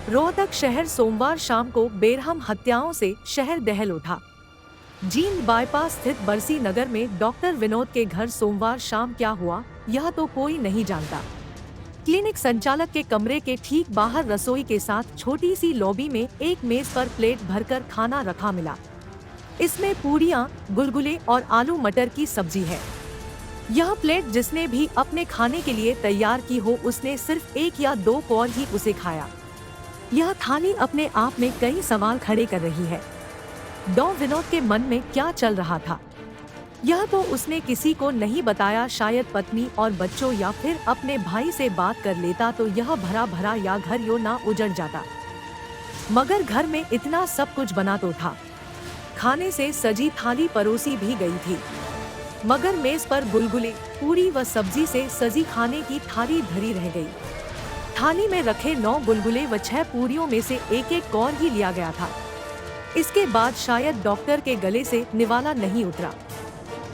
रोहतक शहर सोमवार शाम को बेरहम हत्याओं से शहर दहल उठा। जींद बाईपास स्थित बरसी नगर में डॉक्टर विनोद के घर सोमवार शाम क्या हुआ, यह तो कोई नहीं जानता। क्लिनिक संचालक के कमरे के ठीक बाहर रसोई के साथ छोटी सी लॉबी में एक मेज पर प्लेट भरकर खाना रखा मिला। इसमें पूड़ियाँ, गुलगुले और आलू मटर की सब्जी है। यह प्लेट जिसने भी अपने खाने के लिए तैयार की हो, उसने सिर्फ 1 या 2 कौर ही उसे खाया। यह थाली अपने आप में कई सवाल खड़े कर रही है। डॉ विनोद के मन में क्या चल रहा था, यह तो उसने किसी को नहीं बताया। शायद पत्नी और बच्चों या फिर अपने भाई से बात कर लेता तो यह भरा भरा या घर यो ना उजड़ जाता। मगर घर में इतना सब कुछ बना तो था। खाने से सजी थाली परोसी भी गई थी, मगर मेज पर गुलगुले, पूरी व सब्जी से सजी खाने की थाली धरी रह गई। थाली में रखे 9 गुलगुले व 6 पूरियों में से एक कौर ही लिया गया था। इसके बाद शायद डॉक्टर के गले से निवाला नहीं उतरा।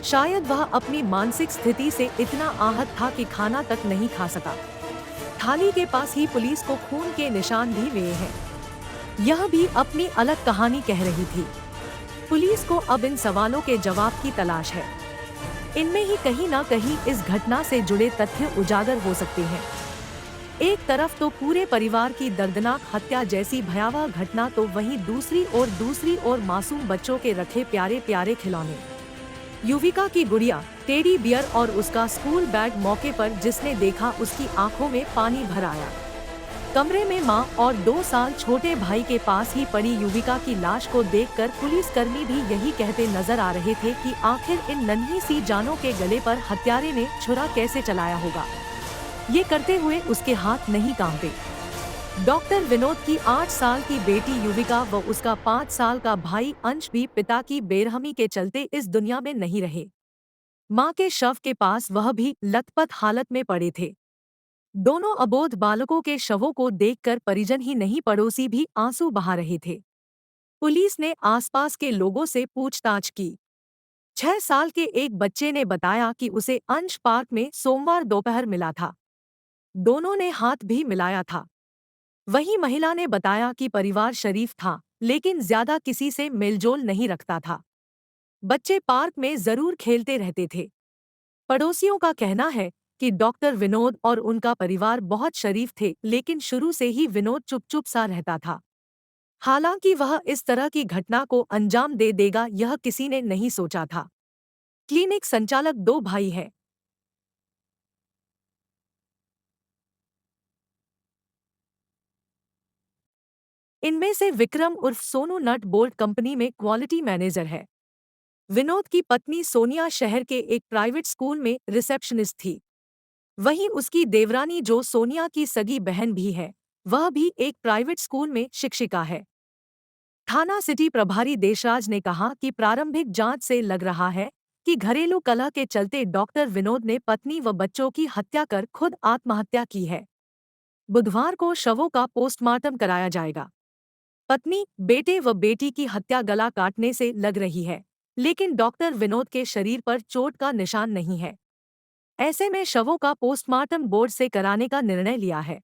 शायद वह अपनी मानसिक स्थिति से इतना आहत था कि खाना तक नहीं खा सका। थाली के पास ही पुलिस को खून के निशान भी मिले हैं। यह भी अपनी अलग कहानी कह रही थी। पुलिस को अब इन सवालों के जवाब की तलाश है। इनमें ही कहीं ना कहीं इस घटना से जुड़े तथ्य उजागर हो सकते हैं। एक तरफ तो पूरे परिवार की दर्दनाक हत्या जैसी भयावह घटना, तो वहीं दूसरी ओर मासूम बच्चों के रखे प्यारे प्यारे खिलौने, युविका की गुड़िया, टेडी बियर और उसका स्कूल बैग। मौके पर जिसने देखा उसकी आंखों में पानी भर आया। कमरे में मां और 2 साल छोटे भाई के पास ही पड़ी युविका की लाश को देखकर पुलिसकर्मी भी यही कहते नजर आ रहे थे कि आखिर इन नन्ही सी जानों के गले पर हत्यारे ने छुरा कैसे चलाया होगा। ये करते हुए उसके हाथ नहीं कांपे। डॉक्टर विनोद की 8 साल की बेटी युविका व उसका 5 साल का भाई अंश भी पिता की बेरहमी के चलते इस दुनिया में नहीं रहे। मां के शव के पास वह भी लथपथ हालत में पड़े थे। दोनों अबोध बालकों के शवों को देखकर परिजन ही नहीं, पड़ोसी भी आंसू बहा रहे थे। पुलिस ने आसपास के लोगों से पूछताछ की। 6 साल के एक बच्चे ने बताया कि उसे अंश पार्क में सोमवार दोपहर मिला था। दोनों ने हाथ भी मिलाया था। वहीं महिला ने बताया कि परिवार शरीफ था, लेकिन ज्यादा किसी से मेलजोल नहीं रखता था। बच्चे पार्क में जरूर खेलते रहते थे। पड़ोसियों का कहना है कि डॉक्टर विनोद और उनका परिवार बहुत शरीफ थे, लेकिन शुरू से ही विनोद चुप सा रहता था। हालांकि वह इस तरह की घटना को अंजाम दे देगा, यह किसी ने नहीं सोचा था। क्लिनिक संचालक 2 भाई हैं। इनमें से विक्रम उर्फ सोनू नट बोल्ट कंपनी में क्वालिटी मैनेजर है। विनोद की पत्नी सोनिया शहर के एक प्राइवेट स्कूल में रिसेप्शनिस्ट थी। वहीं उसकी देवरानी, जो सोनिया की सगी बहन भी है, वह भी एक प्राइवेट स्कूल में शिक्षिका है। थाना सिटी प्रभारी देशराज ने कहा कि प्रारंभिक जांच से लग रहा है कि घरेलू कलह के चलते डॉक्टर विनोद ने पत्नी व बच्चों की हत्या कर खुद आत्महत्या की है। बुधवार को शवों का पोस्टमार्टम कराया जाएगा। पत्नी, बेटे व बेटी की हत्या गला काटने से लग रही है, लेकिन डॉक्टर विनोद के शरीर पर चोट का निशान नहीं है। ऐसे में शवों का पोस्टमार्टम बोर्ड से कराने का निर्णय लिया है।